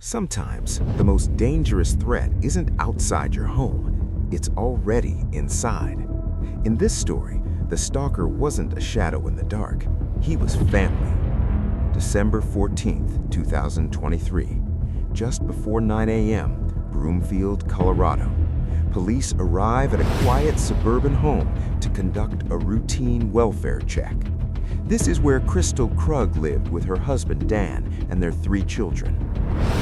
Sometimes the most dangerous threat isn't outside your home, it's already inside. In this story, the stalker wasn't a shadow in the dark, he was family. December 14th, 2023, just before 9 a.m., Broomfield, Colorado. Police arrive at a quiet suburban home to conduct a routine welfare check. This is where Kristil Krug lived with her husband Dan and their 3 children.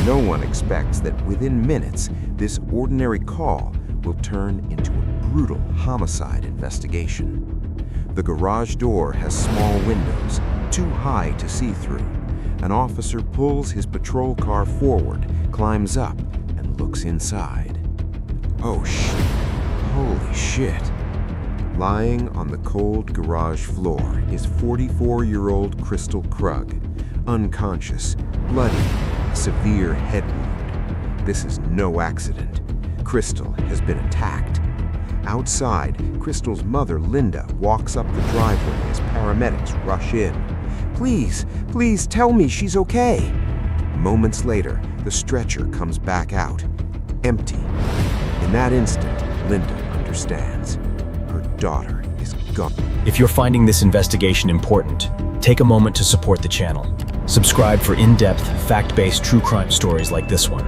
No one expects that within minutes, this ordinary call will turn into a brutal homicide investigation. The garage door has small windows, too high to see through. An officer pulls his patrol car forward, climbs up, and looks inside. Oh shit. Holy shit. Lying on the cold garage floor is 44-year-old Kristil Krug, unconscious, bloody, severe head wound. This is no accident. Kristil has been attacked. Outside, Kristil's mother, Linda, walks up the driveway as paramedics rush in. Please tell me she's okay. Moments later, the stretcher comes back out, empty. In that instant, Linda understands. Her daughter is gone. If you're finding this investigation important, take a moment to support the channel. Subscribe for in-depth, fact-based true crime stories like this one.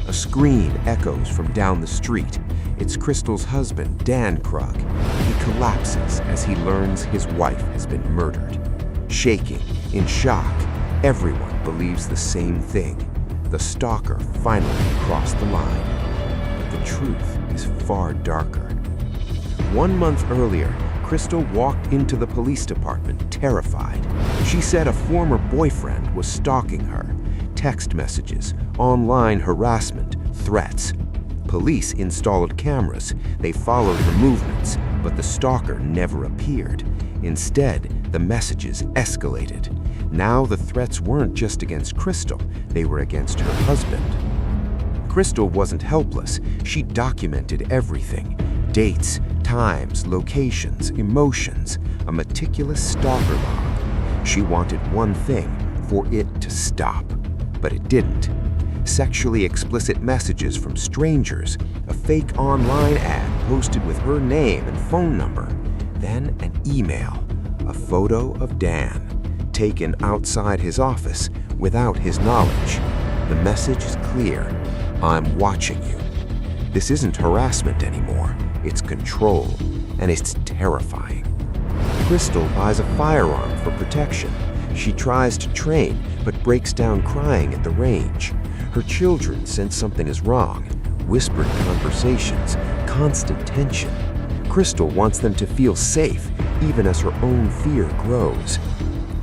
A scream echoes from down the street. It's Kristil's husband, Dan Krug. He collapses as he learns his wife has been murdered. Shaking, in shock, everyone believes the same thing. The stalker finally crossed the line. But the truth is far darker. 1 month earlier, Kristil walked into the police department terrified. She said a former boyfriend was stalking her. Text messages, online harassment, threats. Police installed cameras. They followed her movements, but the stalker never appeared. Instead, the messages escalated. Now the threats weren't just against Kristil, they were against her husband. Kristil wasn't helpless. She documented everything. Dates, times, locations, emotions, a meticulous stalker log. She wanted one thing, for it to stop. But it didn't. Sexually explicit messages from strangers, a fake online ad posted with her name and phone number, then an email, a photo of Dan, taken outside his office without his knowledge. The message is clear: I'm watching you. This isn't harassment anymore, it's control, and it's terrifying. Kristil buys a firearm for protection. She tries to train, but breaks down crying at the range. Her children sense something is wrong. Whispered conversations, constant tension. Kristil wants them to feel safe, even as her own fear grows.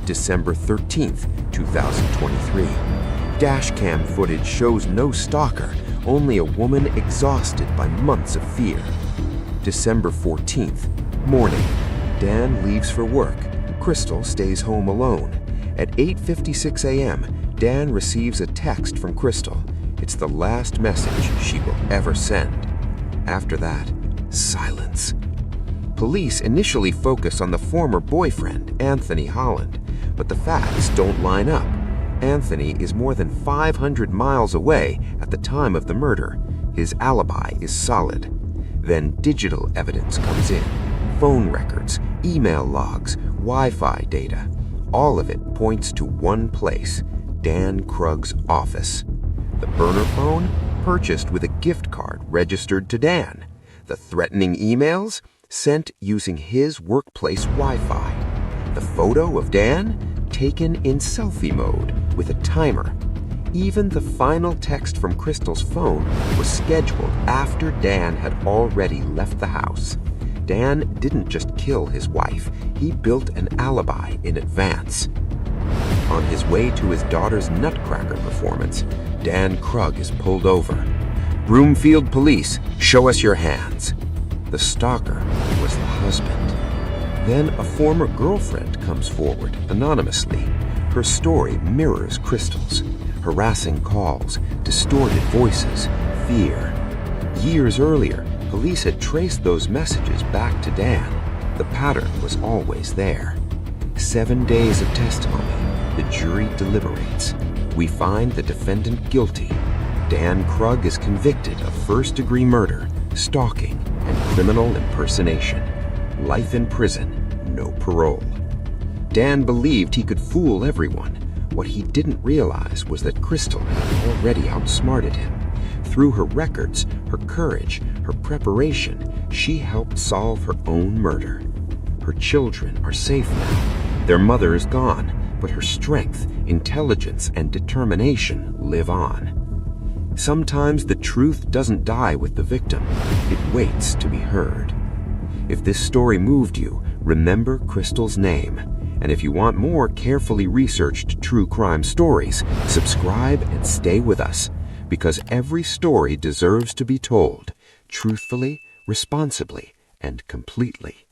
December 13th, 2023. Dashcam footage shows no stalker, only a woman exhausted by months of fear. December 14th, morning. Dan leaves for work. Kristil stays home alone. At 8:56 a.m., Dan receives a text from Kristil. It's the last message she will ever send. After that, silence. Police initially focus on the former boyfriend, Anthony Holland, but the facts don't line up. Anthony is more than 500 miles away at the time of the murder. His alibi is solid. Then digital evidence comes in. Phone records, email logs, Wi-Fi data. All of it points to one place: Dan Krug's office. The burner phone, purchased with a gift card registered to Dan. The threatening emails, sent using his workplace Wi-Fi. The photo of Dan, taken in selfie mode with a timer. Even the final text from Kristil's phone was scheduled after Dan had already left the house. Dan didn't just kill his wife, he built an alibi in advance. On his way to his daughter's Nutcracker performance, Dan Krug is pulled over. Broomfield police, show us your hands. The stalker was the husband. Then a former girlfriend comes forward anonymously. Her story mirrors Kristil's. Harassing calls, distorted voices, fear. Years earlier, police had traced those messages back to Dan. The pattern was always there. 7 days of testimony. The jury deliberates. We find the defendant guilty. Dan Krug is convicted of first-degree murder, stalking, and criminal impersonation. Life in prison, no parole. Dan believed he could fool everyone. What he didn't realize was that Kristil had already outsmarted him. Through her records, her courage, her preparation, she helped solve her own murder. Her children are safe now. Their mother is gone, but her strength, intelligence, and determination live on. Sometimes the truth doesn't die with the victim. It waits to be heard. If this story moved you, remember Kristil's name. And if you want more carefully researched true crime stories, subscribe and stay with us, because every story deserves to be told, truthfully, responsibly, and completely.